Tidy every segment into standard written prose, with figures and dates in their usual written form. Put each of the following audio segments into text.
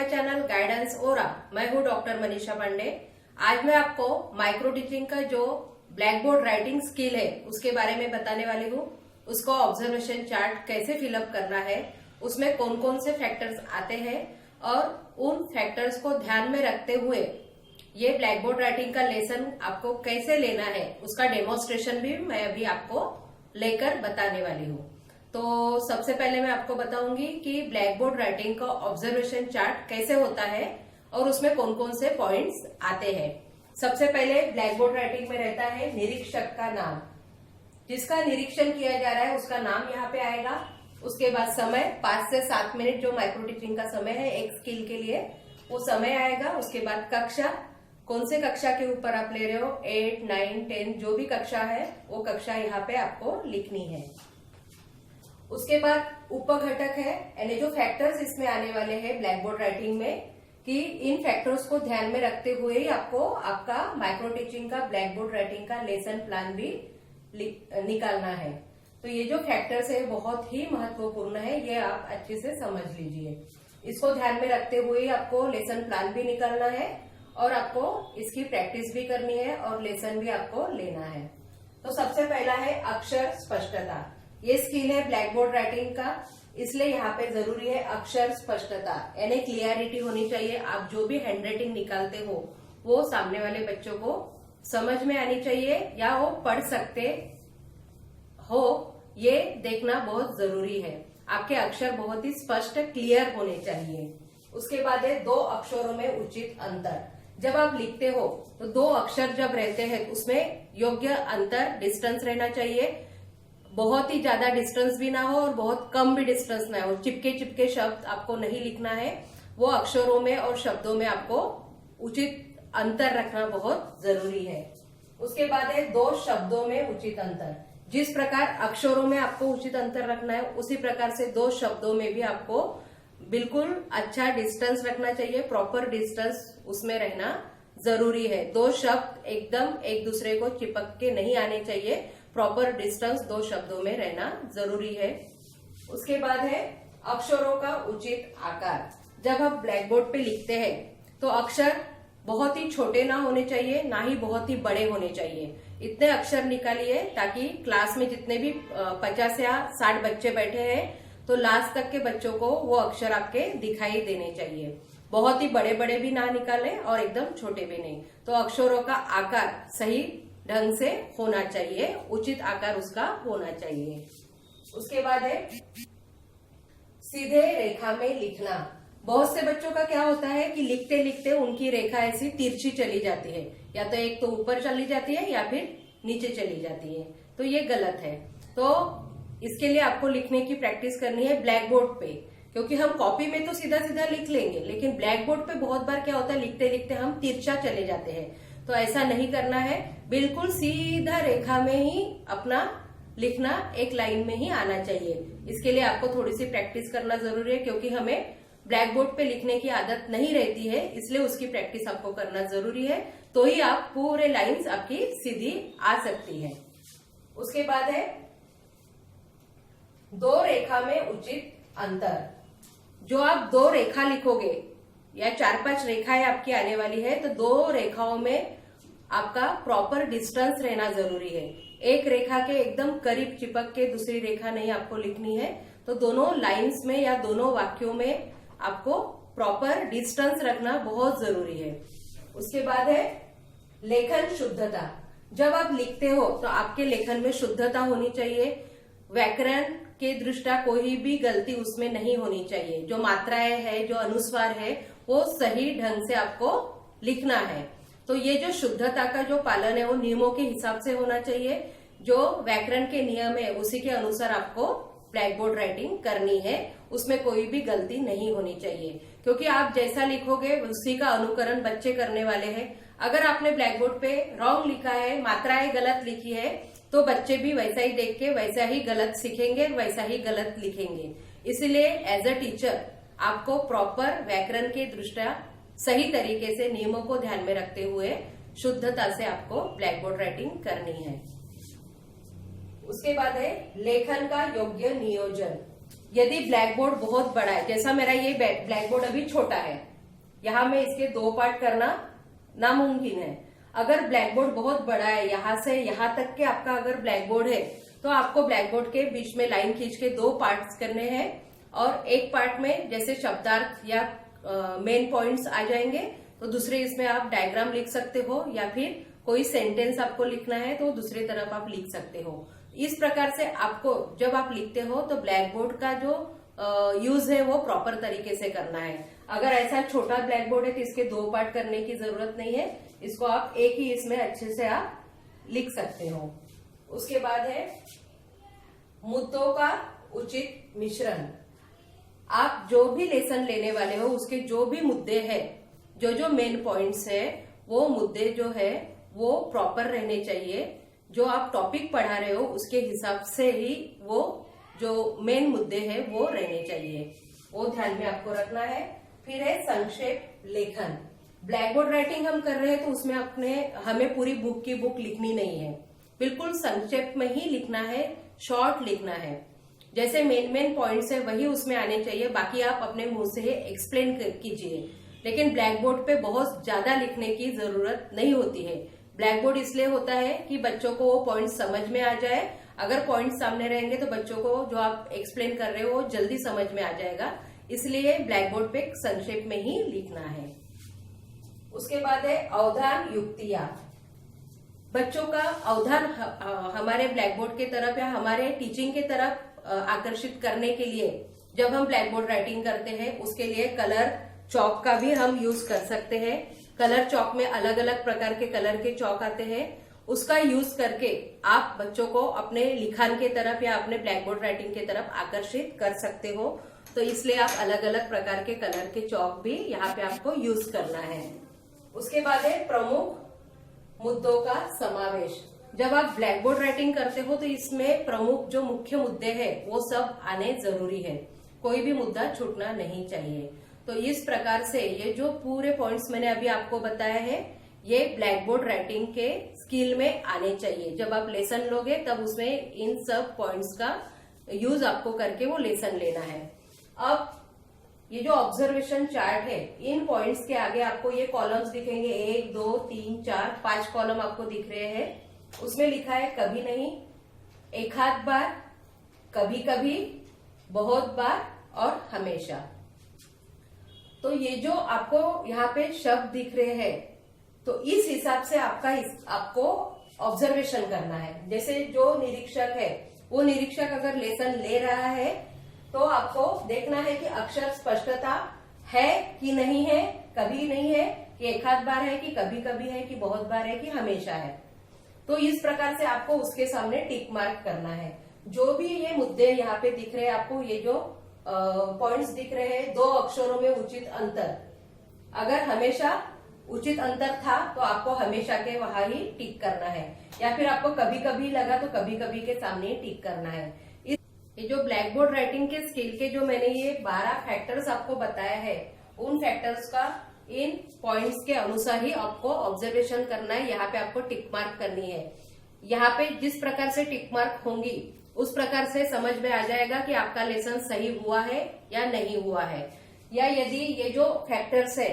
My channel guidance ओरा। मैं हूँ doctor Manisha Pandey. आज मैं आपको माइक्रो टीचिंग का जो ब्लैक बोर्ड राइटिंग स्किल है उसके बारे में बताने वाली हूँ। उसको ऑब्जर्वेशन चार्ट कैसे फिलअप करना है, उसमें कौन कौन से फैक्टर्स आते हैं और उन फैक्टर्स को ध्यान में रखते हुए ये ब्लैक बोर्ड राइटिंग का लेसन आपको कैसे लेना है उसका डेमोन्स्ट्रेशन भी मैं अभी आपको लेकर बताने वाली हूँ। तो सबसे पहले मैं आपको बताऊंगी कि ब्लैक बोर्ड राइटिंग का ऑब्जर्वेशन चार्ट कैसे होता है और उसमें कौन कौन से पॉइंट्स आते हैं। सबसे पहले ब्लैक बोर्ड राइटिंग में रहता है निरीक्षक का नाम, जिसका निरीक्षण किया जा रहा है उसका नाम यहाँ पे आएगा। उसके बाद समय 5 से 7 मिनट जो माइक्रो टीचिंग का समय है एक स्किल के लिए, वो समय आएगा। उसके बाद कक्षा, कौन से कक्षा के ऊपर आप ले रहे हो, 8, 9, 10 जो भी कक्षा है वो कक्षा यहाँ पे आपको लिखनी है। उसके बाद उपघटक है, यानी जो फैक्टर्स इसमें आने वाले हैं ब्लैक बोर्ड राइटिंग में, कि इन फैक्टर्स को ध्यान में रखते हुए ही आपको आपका माइक्रो टीचिंग का ब्लैक बोर्ड राइटिंग का लेसन प्लान भी निकालना है। तो ये जो फैक्टर्स है बहुत ही महत्वपूर्ण है, ये आप अच्छे से समझ लीजिए। इसको ध्यान में रखते हुए आपको लेसन प्लान भी निकालना है और आपको इसकी प्रैक्टिस भी करनी है और लेसन भी आपको लेना है। तो सबसे पहला है अक्षर स्पष्टता। ये स्किल है ब्लैक बोर्ड राइटिंग का, इसलिए यहाँ पे जरूरी है अक्षर स्पष्टता, यानी क्लियरिटी होनी चाहिए। आप जो भी हैंडराइटिंग निकालते हो वो सामने वाले बच्चों को समझ में आनी चाहिए या वो पढ़ सकते हो, ये देखना बहुत जरूरी है। आपके अक्षर बहुत ही स्पष्ट क्लियर होने चाहिए। उसके बाद है 2 अक्षरों में उचित अंतर। जब आप लिखते हो तो 2 अक्षर जब रहते हैं उसमें योग्य अंतर डिस्टेंस रहना चाहिए। बहुत ही ज्यादा डिस्टेंस भी ना हो और बहुत कम भी डिस्टेंस ना हो। चिपके चिपके शब्द आपको नहीं लिखना है। वो अक्षरों में और शब्दों में आपको उचित अंतर रखना बहुत जरूरी है। उसके बाद है 2 शब्दों में उचित अंतर। जिस प्रकार अक्षरों में आपको उचित अंतर रखना है उसी प्रकार से 2 शब्दों में भी आपको बिल्कुल अच्छा डिस्टेंस रखना चाहिए। प्रॉपर डिस्टेंस उसमें रहना जरूरी है। 2 शब्द एकदम एक दूसरे को चिपक के नहीं आने चाहिए। प्रॉपर डिस्टेंस 2 शब्दों में रहना जरूरी है। उसके बाद है अक्षरों का उचित आकार। जब आप ब्लैक बोर्ड पे लिखते हैं तो अक्षर बहुत ही छोटे ना होने चाहिए, ना ही बहुत ही बड़े होने चाहिए। इतने अक्षर निकालिए ताकि क्लास में जितने भी 50 या 60 बच्चे बैठे हैं तो लास्ट तक के बच्चों को वो अक्षर आपके दिखाई देने चाहिए। बहुत ही बड़े बड़े भी ना निकालें और एकदम छोटे भी नहीं। तो अक्षरों का आकार सही ढंग से होना चाहिए, उचित आकार उसका होना चाहिए। उसके बाद है सीधे रेखा में लिखना। बहुत से बच्चों का क्या होता है कि लिखते लिखते उनकी रेखा ऐसी तिरछी चली जाती है, या तो एक तो ऊपर चली जाती है या फिर नीचे चली जाती है, तो ये गलत है। तो इसके लिए आपको लिखने की प्रैक्टिस करनी है ब्लैक बोर्ड पे, क्योंकि हम कॉपी में तो सीधा सीधा लिख लेंगे लेकिन ब्लैक बोर्ड पे बहुत बार क्या होता है लिखते लिखते हम तिरछा चले जाते हैं। तो ऐसा नहीं करना है, बिल्कुल सीधा रेखा में ही अपना लिखना एक लाइन में ही आना चाहिए। इसके लिए आपको थोड़ी सी प्रैक्टिस करना जरूरी है, क्योंकि हमें ब्लैक बोर्ड पे लिखने की आदत नहीं रहती है, इसलिए उसकी प्रैक्टिस आपको करना जरूरी है। तो ही आप पूरे लाइंस आपकी सीधी आ सकती है। उसके बाद है 2 रेखा में उचित अंतर। जो आप 2 रेखा लिखोगे या 4-5 रेखाएं आपकी आने वाली है तो 2 रेखाओं में आपका प्रॉपर डिस्टेंस रहना जरूरी है। एक रेखा के एकदम करीब चिपक के दूसरी रेखा नहीं आपको लिखनी है। तो दोनों लाइंस में या दोनों वाक्यों में आपको प्रॉपर डिस्टेंस रखना बहुत जरूरी है। उसके बाद है लेखन शुद्धता। जब आप लिखते हो तो आपके लेखन में शुद्धता होनी चाहिए। व्याकरण के दृष्टया कोई भी गलती उसमें नहीं होनी चाहिए। जो मात्राएं है, जो अनुस्वार है, वो सही ढंग से आपको लिखना है। तो ये जो शुद्धता का जो पालन है वो नियमों के हिसाब से होना चाहिए। जो व्याकरण के नियम है उसी के अनुसार आपको ब्लैक बोर्ड राइटिंग करनी है, उसमें कोई भी गलती नहीं होनी चाहिए। क्योंकि आप जैसा लिखोगे उसी का अनुकरण बच्चे करने वाले हैं। अगर आपने ब्लैक बोर्ड पे रॉन्ग लिखा है, मात्राएं गलत लिखी है, तो बच्चे भी वैसा ही देख के वैसा ही गलत सीखेंगे, वैसा ही गलत लिखेंगे। इसलिए एज अ टीचर आपको प्रॉपर व्याकरण के दृष्टया सही तरीके से नियमों को ध्यान में रखते हुए शुद्धता से आपको ब्लैक बोर्ड राइटिंग करनी है। उसके बाद है लेखन का योग्य नियोजन। यदि ब्लैक बोर्ड बहुत बड़ा है, जैसा मेरा ये ब्लैक बोर्ड अभी छोटा है, यहाँ में इसके 2 पार्ट करना नामुमकिन है। अगर ब्लैक बोर्ड बहुत बड़ा है, यहाँ से यहाँ तक के आपका अगर ब्लैक बोर्ड है तो आपको ब्लैक बोर्ड के बीच में लाइन खींच के 2 पार्ट्स करने हैं और एक पार्ट में जैसे शब्दार्थ या मेन पॉइंट्स आ जाएंगे तो दूसरे इसमें आप डायग्राम लिख सकते हो या फिर कोई सेंटेंस आपको लिखना है तो दूसरी तरफ आप लिख सकते हो। इस प्रकार से आपको जब आप लिखते हो तो ब्लैक बोर्ड का जो यूज है वो प्रॉपर तरीके से करना है। अगर ऐसा छोटा ब्लैक बोर्ड है तो इसके 2 पार्ट करने की जरूरत नहीं है, इसको आप एक ही इसमें अच्छे से आप लिख सकते हो। उसके बाद है मुद्दों का उचित मिश्रण। आप जो भी लेसन लेने वाले हो उसके जो भी मुद्दे हैं, जो मेन पॉइंट्स है, वो मुद्दे जो है वो प्रॉपर रहने चाहिए। जो आप टॉपिक पढ़ा रहे हो उसके हिसाब से ही वो जो मेन मुद्दे हैं वो रहने चाहिए, वो ध्यान में आपको रखना है। फिर है संक्षेप लेखन। ब्लैक बोर्ड राइटिंग हम कर रहे हैं तो उसमें हमें पूरी बुक की बुक लिखनी नहीं है, बिल्कुल संक्षेप में ही लिखना है, शॉर्ट लिखना है। जैसे मेन पॉइंट्स है वही उसमें आने चाहिए, बाकी आप अपने मुंह से एक्सप्लेन कीजिए। लेकिन ब्लैक बोर्ड पे बहुत ज्यादा लिखने की जरूरत नहीं होती है। ब्लैक बोर्ड इसलिए होता है कि बच्चों को वो पॉइंट्स समझ में आ जाए। अगर पॉइंट्स सामने रहेंगे तो बच्चों को जो आप एक्सप्लेन कर रहे हो वो जल्दी समझ में आ जाएगा, इसलिए ब्लैक बोर्ड पे संक्षेप में ही लिखना है। उसके बाद है अवधान युक्तियां। बच्चों का अवधान हमारे ब्लैक बोर्ड के तरफ या हमारे टीचिंग के तरफ आकर्षित करने के लिए जब हम ब्लैक बोर्ड राइटिंग करते हैं उसके लिए कलर चौक का भी हम यूज कर सकते हैं। कलर चौक में अलग अलग प्रकार के कलर के चौक आते हैं, उसका यूज करके आप बच्चों को अपने लिखान के तरफ या अपने ब्लैक बोर्ड राइटिंग के तरफ आकर्षित कर सकते हो। तो इसलिए आप अलग अलग प्रकार के कलर के चौक भी यहाँ पे आपको यूज करना है। उसके बाद है प्रमुख मुद्दों का समावेश। जब आप ब्लैक बोर्ड राइटिंग करते हो तो इसमें प्रमुख जो मुख्य मुद्दे हैं वो सब आने जरूरी है, कोई भी मुद्दा छूटना नहीं चाहिए। तो इस प्रकार से ये जो पूरे पॉइंट्स मैंने अभी आपको बताया है ये ब्लैक बोर्ड राइटिंग के स्किल में आने चाहिए। जब आप लेसन लोगे तब उसमें इन सब पॉइंट्स का यूज आपको करके वो लेसन लेना है। अब ये जो ऑब्जर्वेशन चार्ट है, इन पॉइंट्स के आगे आपको ये कॉलम्स दिखेंगे, 1 2 3 4 5 कॉलम आपको दिख रहे हैं। उसमें लिखा है कभी नहीं, एक आध बार, कभी कभी, बहुत बार और हमेशा। तो ये जो आपको यहाँ पे शब्द दिख रहे हैं तो इस हिसाब से आपको ऑब्जर्वेशन करना है। जैसे जो निरीक्षक है वो निरीक्षक अगर लेसन ले रहा है तो आपको देखना है कि अक्षर स्पष्टता है कि नहीं है, कभी नहीं है कि एक आध बार है कि कभी कभी है कि बहुत बार है कि हमेशा है। तो इस प्रकार से आपको उसके सामने टिक मार्क करना है। जो भी ये मुद्दे यहाँ पे दिख रहे हैं आपको, ये जो पॉइंट्स दिख रहे हैं, 2 अक्षरों में उचित अंतर, अगर हमेशा उचित अंतर था तो आपको हमेशा के वहां ही टिक करना है, या फिर आपको कभी कभी लगा तो कभी कभी के सामने ही टिक करना है। ये जो ब्लैक बोर्ड राइटिंग के स्किल के जो मैंने ये 12 फैक्टर्स आपको बताया है, उन फैक्टर्स का इन पॉइंट्स के अनुसार ही आपको ऑब्जर्वेशन करना है। यहाँ पे आपको टिक मार्क करनी है। यहाँ पे जिस प्रकार से टिक मार्क होंगी उस प्रकार से समझ में आ जाएगा कि आपका लेसन सही हुआ है या नहीं हुआ है। या यदि ये जो फैक्टर्स है,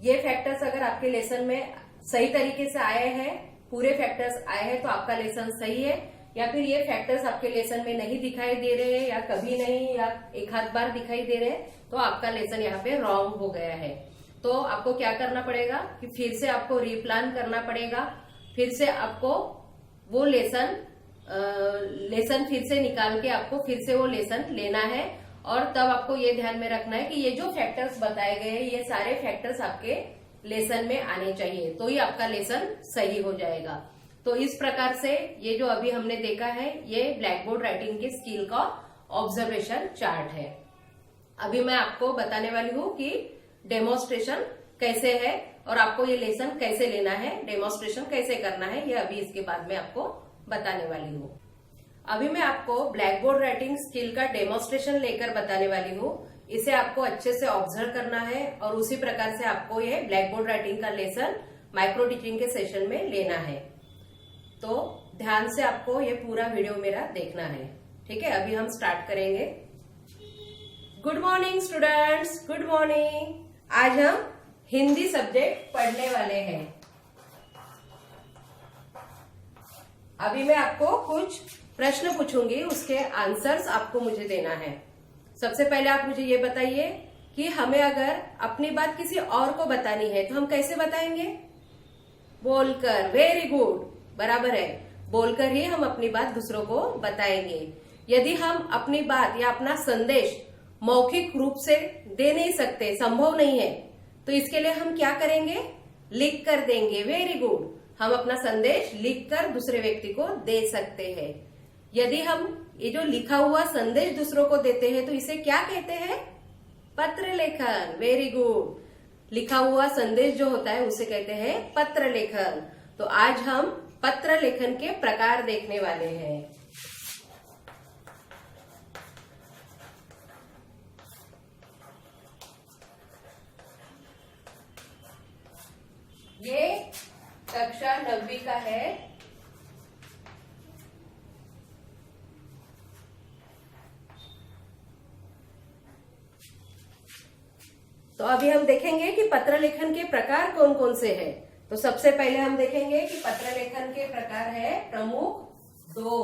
ये फैक्टर्स अगर आपके लेसन में सही तरीके से आए हैं, पूरे फैक्टर्स आए हैं तो आपका लेसन सही है। या फिर ये फैक्टर्स आपके लेसन में नहीं दिखाई दे रहे हैं या कभी नहीं या एक आध बार दिखाई दे रहे हैं तो आपका लेसन यहाँ पे रॉन्ग हो गया है। तो आपको क्या करना पड़ेगा कि फिर से आपको रीप्लान करना पड़ेगा, फिर से आपको वो लेसन फिर से निकाल के आपको फिर से वो लेसन लेना है। और तब आपको ये ध्यान में रखना है कि ये जो फैक्टर्स बताए गए हैं ये सारे फैक्टर्स आपके लेसन में आने चाहिए, तो ही आपका लेसन सही हो जाएगा। तो इस प्रकार से ये जो अभी हमने देखा है ये ब्लैक बोर्ड राइटिंग के स्किल का ऑब्जर्वेशन चार्ट है। अभी मैं आपको बताने वाली हूँ कि डेमोन्स्ट्रेशन कैसे है और आपको ये लेसन कैसे लेना है, डेमोन्स्ट्रेशन कैसे करना है, ये अभी इसके बाद में आपको बताने वाली हूँ। अभी मैं आपको ब्लैक बोर्ड राइटिंग स्किल का डेमोन्स्ट्रेशन लेकर बताने वाली हूँ। इसे आपको अच्छे से ऑब्जर्व करना है और उसी प्रकार से आपको ये ब्लैक बोर्ड राइटिंग का लेसन माइक्रो टीचिंग के सेशन में लेना है। तो ध्यान से आपको ये पूरा वीडियो मेरा देखना है, ठीक है। अभी हम स्टार्ट करेंगे। Good morning students, good morning. आज हम हिंदी सब्जेक्ट पढ़ने वाले हैं। अभी मैं आपको कुछ प्रश्न पूछूंगी, उसके आंसर्स आपको मुझे देना है। सबसे पहले आप मुझे ये बताइए कि हमें अगर अपनी बात किसी और को बतानी है तो हम कैसे बताएंगे? बोलकर। वेरी गुड, बराबर है, बोलकर ही हम अपनी बात दूसरों को बताएंगे। यदि हम अपनी बात या अपना संदेश मौखिक रूप से दे नहीं सकते, संभव नहीं है, तो इसके लिए हम क्या करेंगे? लिख कर देंगे। वेरी गुड, हम अपना संदेश लिखकर दूसरे व्यक्ति को दे सकते हैं। यदि हम ये जो लिखा हुआ संदेश दूसरों को देते हैं तो इसे क्या कहते हैं? पत्र लेखन। वेरी गुड, लिखा हुआ संदेश जो होता है उसे कहते हैं पत्र लेखन। तो आज हम पत्र लेखन के प्रकार देखने वाले हैं। ये कक्षा 9वीं का है। तो अभी हम देखेंगे कि पत्र लेखन के प्रकार कौन कौन से हैं। तो सबसे पहले हम देखेंगे कि पत्र लेखन के प्रकार है प्रमुख दो।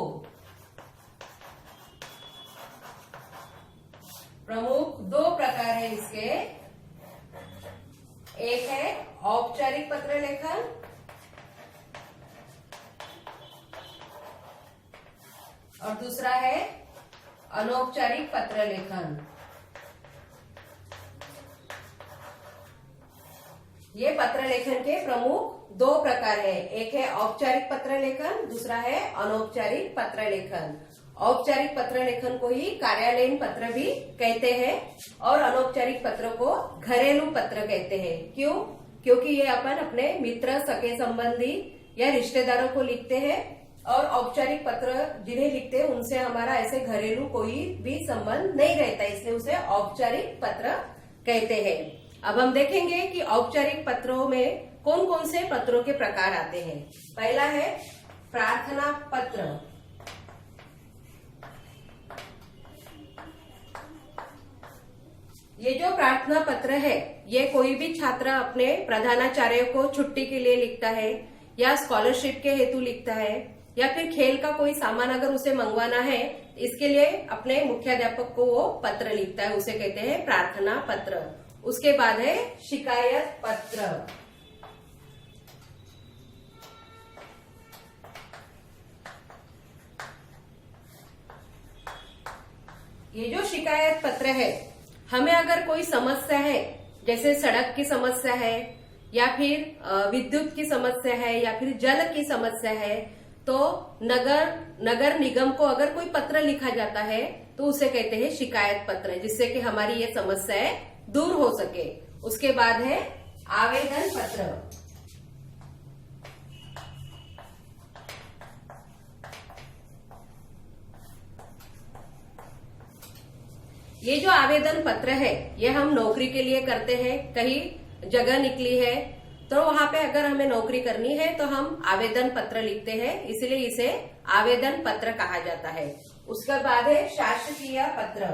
प्रमुख दो प्रकार है इसके। एक है औपचारिक पत्र लेखन और दूसरा है अनौपचारिक पत्र लेखन। ये पत्र लेखन के प्रमुख दो प्रकार है। एक है औपचारिक पत्र लेखन, दूसरा है अनौपचारिक पत्र लेखन। औपचारिक पत्र लेखन को ही कार्यालयीन पत्र भी कहते हैं और अनौपचारिक पत्र को घरेलू पत्र कहते हैं। क्यों? क्योंकि ये अपन अपने मित्र, सगे संबंधी या रिश्तेदारों को लिखते हैं और औपचारिक पत्र जिन्हें लिखते हैं उनसे हमारा ऐसे घरेलू कोई भी संबंध नहीं रहता, इसलिए उसे औपचारिक पत्र कहते हैं। अब हम देखेंगे कि औपचारिक पत्रों में कौन कौन से पत्रों के प्रकार आते हैं। पहला है प्रार्थना पत्र। ये जो प्रार्थना पत्र है ये कोई भी छात्र अपने प्रधानाचार्य को छुट्टी के लिए लिखता है या स्कॉलरशिप के हेतु लिखता है या फिर खेल का कोई सामान अगर उसे मंगवाना है, इसके लिए अपने मुख्याध्यापक को वो पत्र लिखता है, उसे कहते हैं प्रार्थना पत्र। उसके बाद है शिकायत पत्र। ये जो शिकायत पत्र है, हमें अगर कोई समस्या है, जैसे सड़क की समस्या है या फिर विद्युत की समस्या है या फिर जल की समस्या है, तो नगर निगम को अगर कोई पत्र लिखा जाता है तो उसे कहते हैं शिकायत पत्र, जिससे कि हमारी ये समस्याएं दूर हो सके। उसके बाद है आवेदन पत्र। ये जो आवेदन पत्र है ये हम नौकरी के लिए करते हैं। कहीं जगह निकली है तो वहां पे अगर हमें नौकरी करनी है तो हम आवेदन पत्र लिखते हैं, इसलिए इसे आवेदन पत्र कहा जाता है। उसके बाद है शासकीय पत्र।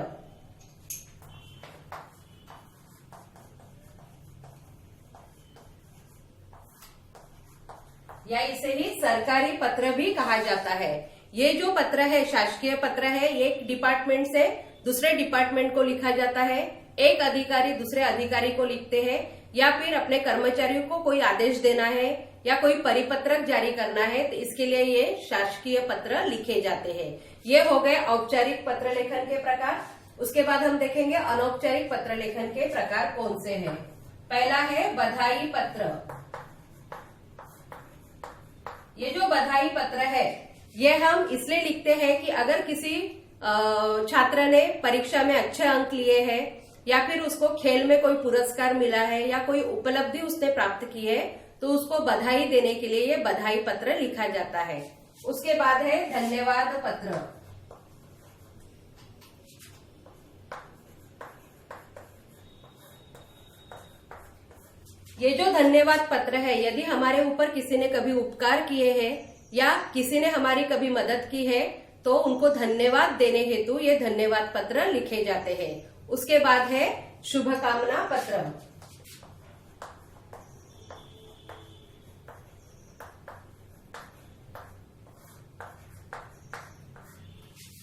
या इसे ही सरकारी पत्र भी कहा जाता है। ये जो पत्र है शासकीय पत्र है, ये एक डिपार्टमेंट से दूसरे डिपार्टमेंट को लिखा जाता है। एक अधिकारी दूसरे अधिकारी को लिखते हैं या फिर अपने कर्मचारियों को कोई आदेश देना है या कोई परिपत्रक जारी करना है, तो इसके लिए ये शासकीय पत्र लिखे जाते हैं। ये हो गए औपचारिक पत्र लेखन के प्रकार। उसके बाद हम देखेंगे अनौपचारिक पत्र लेखन के प्रकार कौन से हैं। पहला है बधाई पत्र। ये जो बधाई पत्र है ये हम इसलिए लिखते हैं कि अगर किसी छात्र ने परीक्षा में अच्छे अंक लिए हैं या फिर उसको खेल में कोई पुरस्कार मिला है या कोई उपलब्धि उसने प्राप्त की है, तो उसको बधाई देने के लिए ये बधाई पत्र लिखा जाता है। उसके बाद है धन्यवाद पत्र। ये जो धन्यवाद पत्र है, यदि हमारे ऊपर किसी ने कभी उपकार किए हैं या किसी ने हमारी कभी मदद की है तो उनको धन्यवाद देने हेतु ये धन्यवाद पत्र लिखे जाते हैं। उसके बाद है शुभकामना पत्र।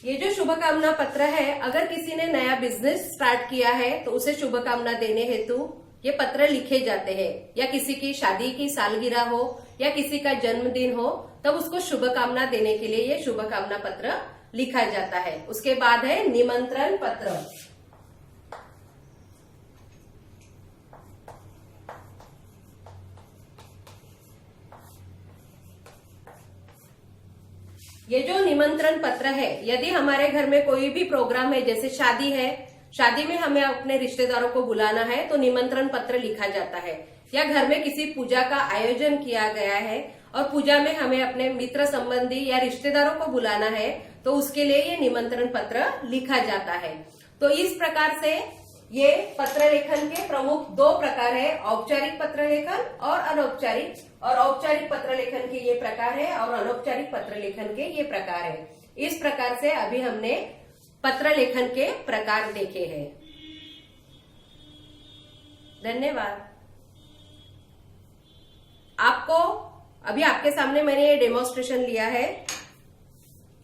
ये जो शुभकामना पत्र है, अगर किसी ने नया बिजनेस स्टार्ट किया है तो उसे शुभकामना देने हेतु ये पत्र लिखे जाते हैं, या किसी की शादी की सालगिरह हो या किसी का जन्मदिन हो तब उसको शुभकामना देने के लिए ये शुभकामना पत्र लिखा जाता है। उसके बाद है निमंत्रण पत्र। ये जो निमंत्रण पत्र है, यदि हमारे घर में कोई भी प्रोग्राम है, जैसे शादी है, शादी में हमें अपने रिश्तेदारों को बुलाना है तो निमंत्रण पत्र लिखा जाता है। या घर में किसी पूजा का आयोजन किया गया है और पूजा में हमें अपने मित्र संबंधी या रिश्तेदारों को बुलाना है तो उसके लिए ये निमंत्रण पत्र लिखा जाता है। तो इस प्रकार से ये पत्र लेखन के प्रमुख 2 प्रकार है, औपचारिक पत्र लेखन और अनौपचारिक। और औपचारिक पत्र लेखन के ये प्रकार है और अनौपचारिक पत्र लेखन के ये प्रकार है। इस प्रकार से अभी हमने पत्र लेखन के प्रकार देखे हैं। धन्यवाद। आपको अभी आपके सामने मैंने ये डेमोन्स्ट्रेशन लिया है।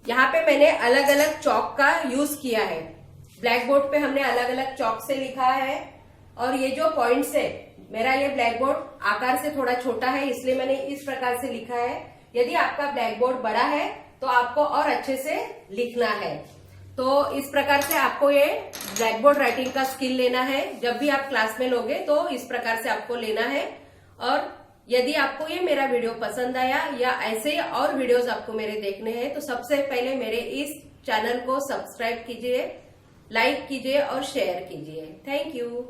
यहाँ पे मैंने अलग अलग चौक का यूज किया है। ब्लैक बोर्ड पे हमने अलग अलग चौक से लिखा है और ये जो पॉइंट्स है, मेरा ये ब्लैक बोर्ड आकार से थोड़ा छोटा है इसलिए मैंने इस प्रकार से लिखा है। यदि आपका ब्लैक बोर्ड बड़ा है तो आपको और अच्छे से लिखना है। तो इस प्रकार से आपको ये ब्लैक बोर्ड राइटिंग का स्किल लेना है। जब भी आप क्लास में लोगे तो इस प्रकार से आपको लेना है। और यदि आपको ये मेरा वीडियो पसंद आया या ऐसे और वीडियोस आपको मेरे देखने हैं तो सबसे पहले मेरे इस चैनल को सब्सक्राइब कीजिए, लाइक कीजिए और शेयर कीजिए। Thank you.